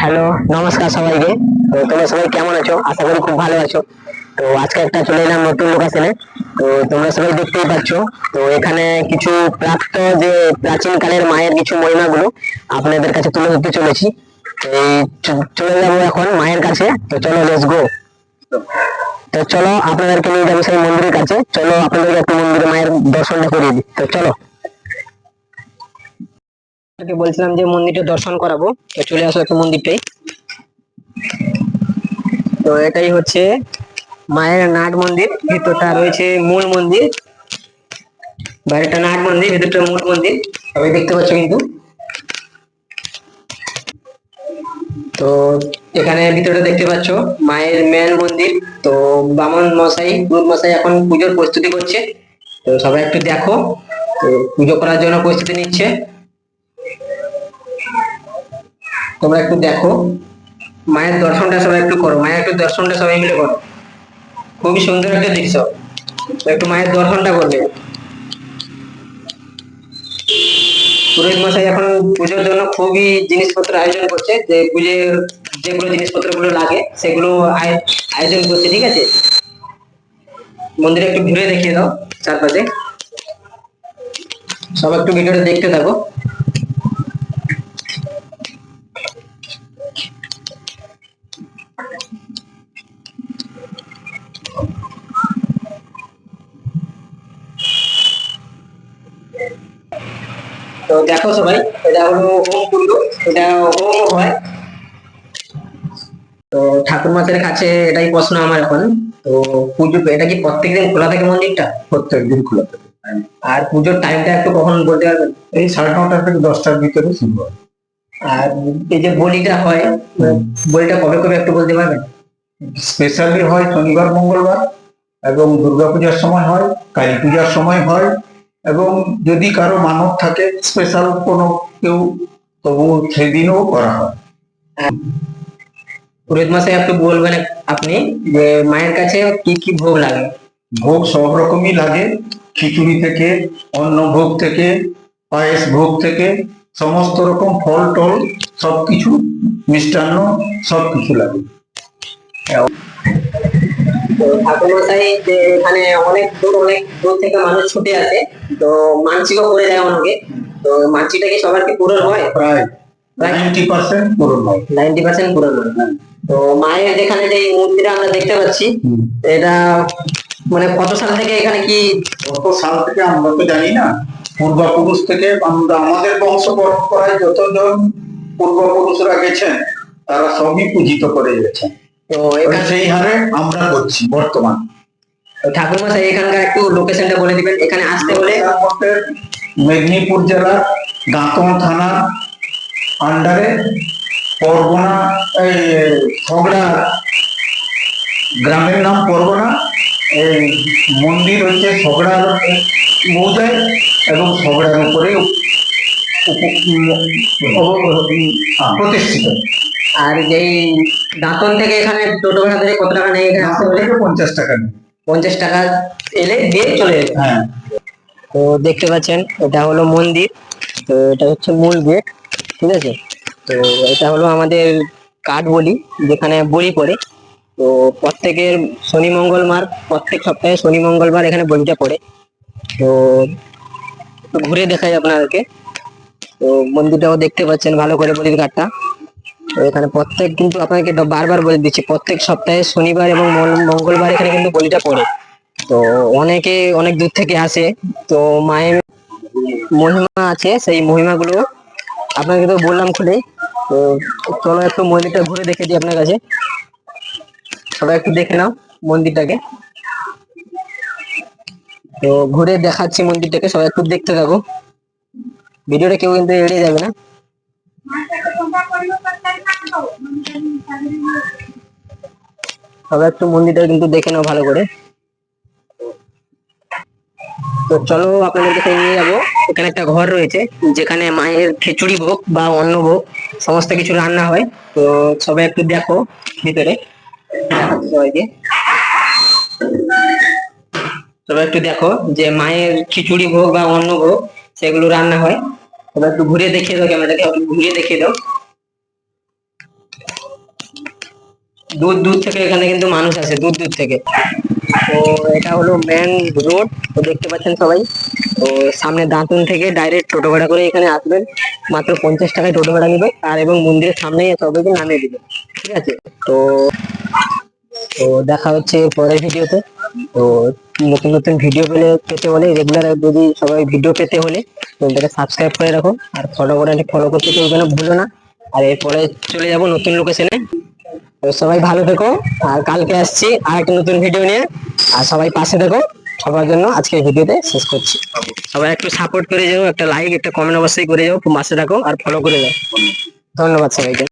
Hello, নমস্কার সবাইকে। তো তোমরা সবাই কেমন আছো? আশা করি খুব ভালো আছো। তো আজকে একটা চলে এলাম নতুন লোকেশনে। তো তোমরা সবাই দেখতেই পাচ্ছ। তো এখানে কিছু প্রাপ্ত যে প্রাচীন কালের মায়ের কিছু মহিমাগুলো আপনাদের কাছে তুলে ধরতে চলেছি। তো চলে যাবো এখন মায়ের কাছে। তো চলো, লেটস গো। তো চলো, আপনাদেরকে নিয়ে যাবো সেই মন্দিরের কাছে। চলো, আপনাদেরকে একটু মন্দিরে মায়ের দর্শনটা করিয়ে দিই। তো চলো, বলছিলাম যে মন্দিরটা দর্শন করাবো। তো চলে আসো একটু মন্দিরটাই। তো এটাই হচ্ছে মায়ের নাট মন্দির। ভিতরটা রয়েছে মূল মন্দির, বাইরেটা নাট মন্দির, ভিতরটা মূল মন্দির। সবাই দেখতে পাচ্ছ কিন্তু। তো এখানে ভিতরে দেখতে পাচ্ছ মায়ের মেন মন্দির। তো বামন মশাই, পুরোহিত মশাই এখন পুজোর প্রস্তুতি করছে। তো সবাই একটু দেখো। তো পুজো করার জন্য প্রস্তুতি নিচ্ছে, তোমরা একটু দেখো। মায়ের দর্শনটা সবাই একটু করো, মায়ের একটু দর্শনটা সবাই মিলে করো। খুবই সুন্দর একটা দৃশ্য। তো একটু মায়ের দর্শনটা করবে। পুরোহিত মশাই এখন পুজোর জন্য খুবই জিনিসপত্র আয়োজন করছে, যে পুজোর যেগুলো জিনিসপত্র গুলো লাগে সেগুলো আয়োজন করছে, ঠিক আছে। মন্দিরে একটু ঘুরে দেখিয়ে দাও চারপাশে। সব একটু ভিডিওটা দেখতে থাকো। তো দেখো সবাই, এটা হলো হোম কুণ্ড। এটা হোম হয়। তো ঠাকুর মাতার কাছে এটাই প্রশ্ন আমার এখন। তো পুজো এটা কি প্রত্যেকদিন খোলা থাকে মন্দিরটা? প্রত্যেকদিন খোলা থাকে। আর পুজোর টাইমটা একটু কখন বলতে পারবেন? এই 9:30 থেকে 10টার ভিতরে শুরু হয়। আর এই যে বলিটা হয়, বলিটা কবে কবে একটু বলতে পারবেন? স্পেশালি হয় শনিবার মঙ্গলবার, এবং দুর্গাপূজার সময় হয়, কালী পূজার সময় হয়, এবং যদি কারো মানত থাকে স্পেশাল কোনো কেউ, তবু সেদিনও করা হয়। পুরোহিত মশাই একটু বলবেন আপনি যে মায়ের কাছে কি কি ভোগ লাগে? ভোগ সব রকমই লাগে, খিচুড়ি থেকে, অন্ন ভোগ থেকে, পায়েস ভোগ থেকে, সমস্ত রকম ফল টল সবকিছু, মিষ্টান্ন সবকিছু লাগে। তো ঠাকুর মশাই যে এখানে অনেক দূর থেকে মানুষ ছুটে আসে, তো মানসিকও করে যায় অনেকে। তো মানসিকটা কি সবার কি পূরণ হয়? প্রায় 90% পূরণ হয়। 90% পূরণ হয়। তো মায়ের যেখানে যে মূর্তিটা আমরা দেখতে পাচ্ছি, এটা মানে কত সাল থেকে এখানে কি? কত সাল থেকে আমরা তো জানি না, পূর্বপুরুষ থেকে আমরা, আমাদের বংশ পরম্পরায় যতজন পূর্বপুরুষরা গেছেন তারা সবই পূজিত করে গেছেন। তো এখানে সেই হারে আমরা করছি বর্তমান। ঠাকুর মশাই এখানকার একটু লোকেশনটা বলে দিবেন, এখানে আসতে হলে? মেদিনীপুর জেলার দাঁতন থানা আন্ডারে পরগনা, এই ছগড়া গ্রামের নাম পরগনা। এই মন্দির হচ্ছে ছগড়ার মৌজায়, এবং ছগড়ার উপরে প্রতিষ্ঠিত। আর যেই দাঁতন থেকে এখানে টোটো ভাড়া ধরে কত টাকা নেই এখানে আসতে হলে? 50 টাকা নেই। 50 টাকা এলে দিয়ে চলে যাবে। হ্যাঁ। তো দেখতে পাচ্ছেন এটা হলো মন্দির। তো এটা হচ্ছে মূল গেট, ঠিক আছে। তো এটা হলো আমাদের কাঠ বলি, যেখানে বলি পড়ে। তো প্রত্যেকের শনি মঙ্গলবার, প্রত্যেক সপ্তাহে শনি মঙ্গলবার এখানে বলিটা পড়ে। তো একটু ঘুরে দেখাই আপনাদেরকে। তো মন্দিরটাও দেখতে পাচ্ছেন ভালো করে, বলির ঘাটটা। তো এখানে প্রত্যেক, কিন্তু আপনাকে বারবার বলে দিচ্ছি, প্রত্যেক সপ্তাহে শনিবার এবং মঙ্গলবার এখানে কিন্তু বলিটা পড়ে। তো অনেকে অনেক দূর থেকে আসে। তো মায়ের মহিমা আছে, সেই মহিমাগুলো আপনাকে তো বললাম খুলে। তো চলো একটু মন্দিরটা ঘুরে দেখে দিই আপনার কাছে। সবাই একটু দেখে নাও মন্দিরটাকে। তো ঘুরে দেখাচ্ছি মন্দিরটাকে, সবাই একটু দেখতে থাকো। ভিডিওটা কেউ কিন্তু এড়িয়ে যাবে না। সবাই একটু মন্দিরটা কিন্তু দেখে নাও ভালো করে। তো চলো, আপনাদেরকে সেই নিয়ে যাবো। এখানে একটা ঘর রয়েছে, যেখানে মায়ের খিচুড়ি ভোগ বা অন্ন ভোগ সমস্ত কিছু রান্না হয়। তো সবাই একটু দেখো ভিতরে, দেখাচ্ছি সবাইকে। সবাই একটু দেখো যে মায়ের খিচুড়ি ভোগ বা অন্ন ভোগ সেগুলো রান্না হয়। সবাই একটু ঘুরে দেখিয়ে দাও, ক্যামেরাটাকে ঘুরিয়ে দেখিয়ে দাও। দূর দূর থেকে এখানে কিন্তু মানুষ আসে, দূর দূর থেকে। তো এটা হলো মেন রোড, তো দেখতে পাচ্ছেন সবাই। তো সামনে দাঁতুন থেকে ডাইরেক্ট টোটো ভাড়া করে এখানে আসবেন, মাত্র 50 টাকায় টোটো ভাড়া নিবে, আর এবং মন্দিরের সামনেই সবাইকে নামিয়ে দিবে, ঠিক আছে। তো তো দেখা হচ্ছে পরের ভিডিওতে। তো নতুন নতুন ভিডিও পেতে হলে, রেগুলার যদি সবাই ভিডিও পেতে হলে চ্যানেলটাকে সাবস্ক্রাইব করে রাখো, আর ফলো করতে কেউ যেন ভুলো না। আর এরপরে চলে যাব নতুন লোকেশনে। তো সবাই ভালো থেকো, আর কালকে আসছি আর একটা নতুন ভিডিও নিয়ে। আর সবাই পাশে থেকো, সবার জন্য আজকের ভিডিওতে শেষ করছি। সবাই একটু সাপোর্ট করে যাও, একটা লাইক একটা কমেন্ট অবশ্যই করে যাও, পাশে থাকো আর ফলো করে যাও। ধন্যবাদ সবাইকে।